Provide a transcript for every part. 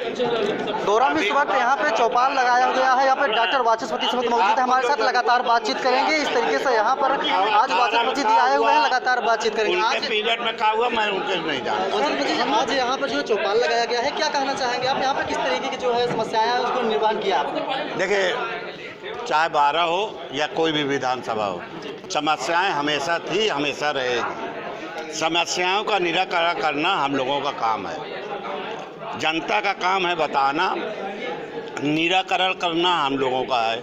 दौरा में इस वक्त यहाँ पे चौपाल लगाया गया है। यहाँ पे डॉक्टर वाचस्पति इस वक्त मौजूद है, हमारे साथ लगातार बातचीत करेंगे। इस तरीके से यहाँ पर आज वाचस्पति जी आए हुए हैं, लगातार बातचीत करेंगे। आज पीरियड में कहा हुआ मैं उनके नहीं जानता। आज यहाँ पर जो चौपाल लगाया गया है, क्या कहना चाहेंगे आप? यहाँ पर किस तरीके की जो है समस्याएं हैं उसको निर्वाहन किया आपने? देखिए, चाहे 12 हो या कोई भी विधानसभा हो, समस्याएं हमेशा थी, हमेशा रहेगी। समस्याओं का निराकरण करना हम लोगों का काम है, जनता का काम है बताना, निराकरण करना हम लोगों का है,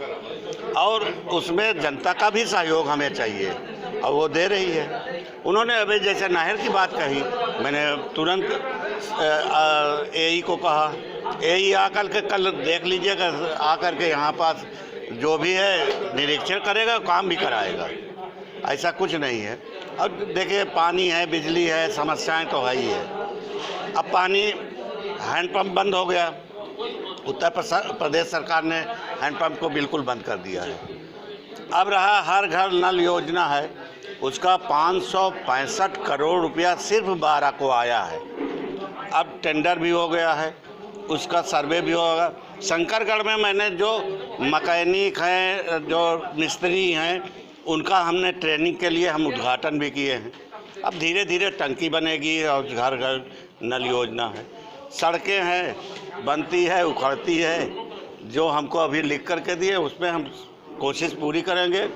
और उसमें जनता का भी सहयोग हमें चाहिए और वो दे रही है। उन्होंने अभी जैसे नहर की बात कही, मैंने तुरंत एई को कहा, एई आकर के कल देख लीजिएगा, आकर के यहाँ पास जो भी है निरीक्षण करेगा, काम भी कराएगा। ऐसा कुछ नहीं है। अब देखिए, पानी है, बिजली है, समस्याएं तो है ही है। अब पानी हैंडपंप बंद हो गया, उत्तर प्रदेश सरकार ने हैंडपंप को बिल्कुल बंद कर दिया है। अब रहा हर घर नल योजना है, उसका 565 करोड़ रुपया सिर्फ 12 को आया है। अब टेंडर भी हो गया है, उसका सर्वे भी होगा। शंकरगढ़ में मैंने जो मैकेनिक हैं, जो मिस्त्री हैं, उनका हमने ट्रेनिंग के लिए हम उद्घाटन भी किए हैं। अब धीरे धीरे टंकी बनेगी और घर घर नल योजना है। सड़कें हैं, बनती है, उखड़ती है। जो हमको अभी लिख करके दिए उसमें हम कोशिश पूरी करेंगे।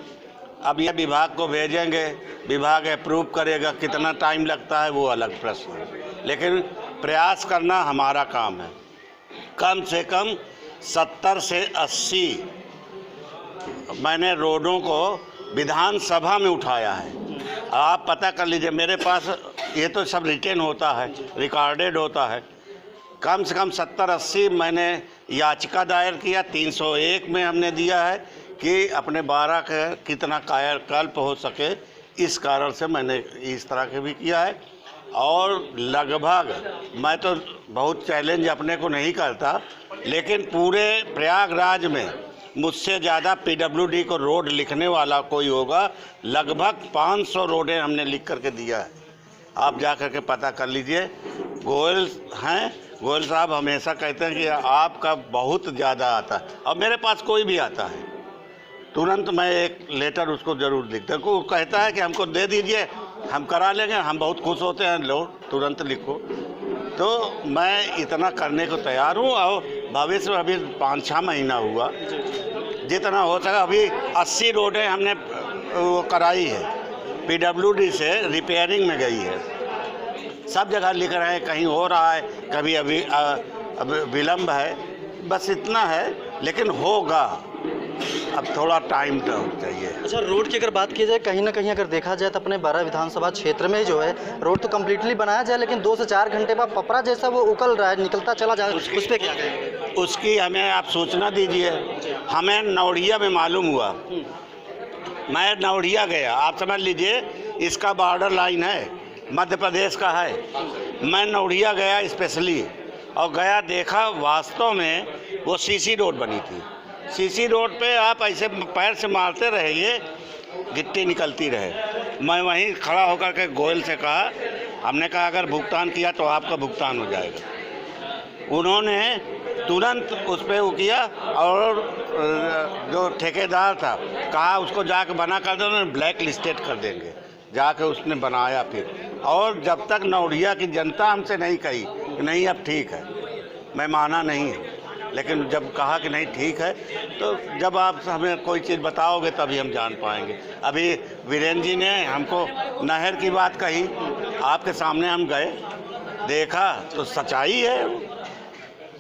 अब यह विभाग को भेजेंगे, विभाग अप्रूव करेगा, कितना टाइम लगता है वो अलग प्रश्न है, लेकिन प्रयास करना हमारा काम है। कम से कम 70 से 80 मैंने रोडों को विधानसभा में उठाया है। आप पता कर लीजिए, मेरे पास ये तो सब रिटेन होता है, रिकॉर्डेड होता है। कम से कम 70-80 मैंने याचिका दायर किया। 301 में हमने दिया है कि अपने 12 का कितना कायाकल्प हो सके, इस कारण से मैंने इस तरह के भी किया है। और लगभग, मैं तो बहुत चैलेंज अपने को नहीं करता, लेकिन पूरे प्रयागराज में मुझसे ज़्यादा PWD को रोड लिखने वाला कोई होगा। लगभग 500 रोडें हमने लिख करके दिया है। आप जा कर के पता कर लीजिए। गोयल हैं, गोयल साहब हमेशा कहते हैं कि आपका बहुत ज़्यादा आता है, और मेरे पास कोई भी आता है तुरंत मैं एक लेटर उसको ज़रूर लिखता हूँ। वो कहता है कि हमको दे दीजिए, हम करा लेंगे। हम बहुत खुश होते हैं, लो तुरंत लिखो। तो मैं इतना करने को तैयार हूँ। और भविष्य में अभी 5-6 महीना हुआ, जितना हो सका। अभी 80 रोडें हमने वो कराई है, PWD से रिपेयरिंग में गई है। सब जगह लिख रहे हैं, कहीं हो रहा है, कभी अभी विलम्ब है। बस इतना है, लेकिन होगा। अब थोड़ा टाइम तो चाहिए। अच्छा, रोड की अगर बात की जाए, कहीं ना कहीं अगर देखा जाए तो अपने 12 विधानसभा क्षेत्र में जो है रोड तो कम्प्लीटली बनाया जाए, लेकिन 2 से 4 घंटे बाद पपरा जैसा वो उकल रहा है, निकलता चला जाए, उस पर क्या कहेंगे? उसकी हमें आप सूचना दीजिए। हमें नौड़िया में मालूम हुआ, मैं नौड़िया गया, आप समझ लीजिए इसका बॉर्डर लाइन है, मध्य प्रदेश का है। मैं नौड़िया गया स्पेशली, और गया देखा वास्तव में वो सीसी रोड बनी थी। सीसी रोड पे आप ऐसे पैर से मारते रहिए, गिट्टी निकलती रहे। मैं वहीं खड़ा होकर के गोयल से कहा, हमने कहा अगर भुगतान किया तो आपका भुगतान हो जाएगा। उन्होंने तुरंत उस पर वो किया, और जो ठेकेदार था कहा उसको जाके बना कर दो, उन्होंने ब्लैक लिस्टेड कर देंगे। जाके उसने बनाया फिर। और जब तक नौड़िया की जनता हमसे नहीं कही कि नहीं अब ठीक है, मैं माना नहीं है। लेकिन जब कहा कि नहीं ठीक है, तो जब आप हमें कोई चीज़ बताओगे तभी हम जान पाएंगे। अभी वीरेंद्र जी ने हमको नहर की बात कही, आपके सामने हम गए, देखा तो सच्चाई है,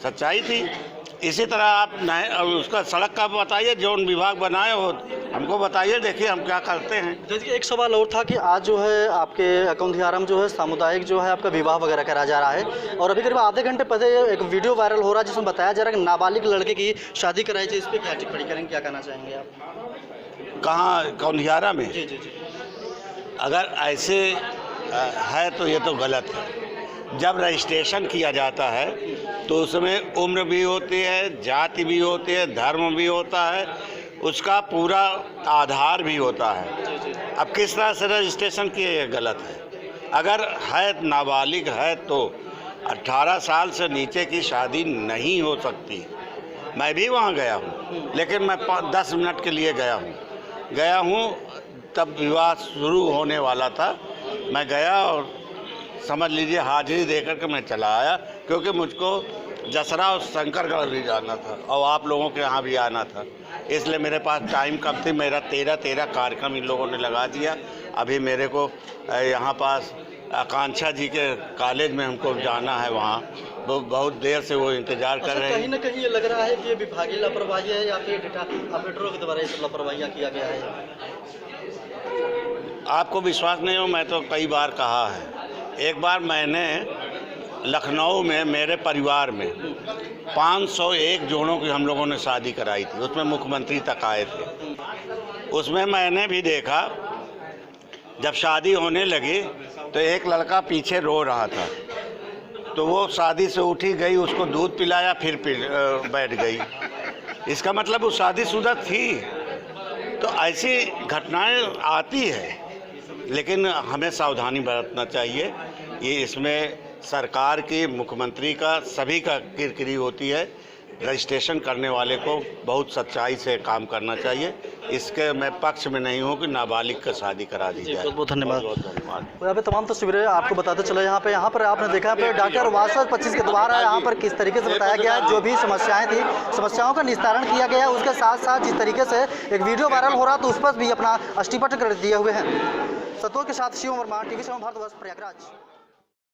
सच्चाई थी। इसी तरह आप नहर उसका सड़क का बताइए, जोन विभाग बनाए हो हमको बताइए, देखिए हम क्या करते हैं। जैसे एक सवाल और था कि आज जो है आपके कौंधियारा में जो है सामुदायिक जो है आपका विवाह वगैरह करा जा रहा है, और अभी करीब आधे घंटे पहले एक वीडियो वायरल हो रहा है जिसमें बताया जा रहा है कि नाबालिग लड़के की शादी कराई जाए। इस पर क्या टिप्पणी करेंगे, क्या कहना चाहेंगे आप? कहाँ, कौंधियारा में? जी जी जी। अगर ऐसे है तो ये तो गलत है। जब रजिस्ट्रेशन किया जाता है तो उसमें उम्र भी होती है, जाति भी होती है, धर्म भी होता है, उसका पूरा आधार भी होता है। अब किस तरह से रजिस्ट्रेशन किए, ये गलत है। अगर है नाबालिग है तो 18 साल से नीचे की शादी नहीं हो सकती। मैं भी वहाँ गया हूँ, लेकिन मैं 10 मिनट के लिए गया हूँ तब विवाह शुरू होने वाला था। मैं गया और समझ लीजिए हाजिरी देकर के मैं चला आया, क्योंकि मुझको जसरा और शंकरगढ़ भी जाना था और आप लोगों के यहाँ भी आना था, इसलिए मेरे पास टाइम कम थी। मेरा 13 कार्यक्रम इन लोगों ने लगा दिया। अभी मेरे को यहाँ पास आकांक्षा जी के कॉलेज में हमको जाना है, वहाँ बहुत देर से वो इंतज़ार कर रहे हैं। कहीं ना कहीं ये लग रहा है कि ये विभागीय लापरवाही है या फिर डेटा ऑपरेटरों के द्वारा ये सब लापरवाहियाँ किया गया है। आपको विश्वास नहीं हो, मैं तो कई बार कहा है। एक बार मैंने लखनऊ में मेरे परिवार में 501 जोड़ों की हम लोगों ने शादी कराई थी, उसमें मुख्यमंत्री तक आए थे। उसमें मैंने भी देखा, जब शादी होने लगी तो एक लड़का पीछे रो रहा था, तो वो शादी से उठी गई, उसको दूध पिलाया, फिर बैठ गई। इसका मतलब वो शादीशुदा थी। तो ऐसी घटनाएं आती है, लेकिन हमें सावधानी बरतना चाहिए। ये इसमें सरकार की, मुख्यमंत्री का, सभी का किरकिरी होती है। रजिस्ट्रेशन करने वाले को बहुत सच्चाई से काम करना चाहिए। इसके मैं पक्ष में नहीं हूँ कि नाबालिग का शादी करा दी जाए। बहुत बहुत धन्यवाद। बहुत धन्यवाद। यहाँ पे तमाम तस्वीरें आपको बताते चले। यहाँ पर आपने देखा पे डॉक्टर वासव 25 के द्वारा यहाँ पर किस तरीके से बताया गया है, जो भी समस्याएं थी, समस्याओं का निस्तारण किया गया। उसके साथ साथ जिस तरीके से एक वीडियो वायरल हो रहा तो उस पर भी अपना स्पष्टीकरण कर दिए हुए हैं। सतोर के साथ शिव वर्मा, TV7 भारतवर्ष, प्रयागराज।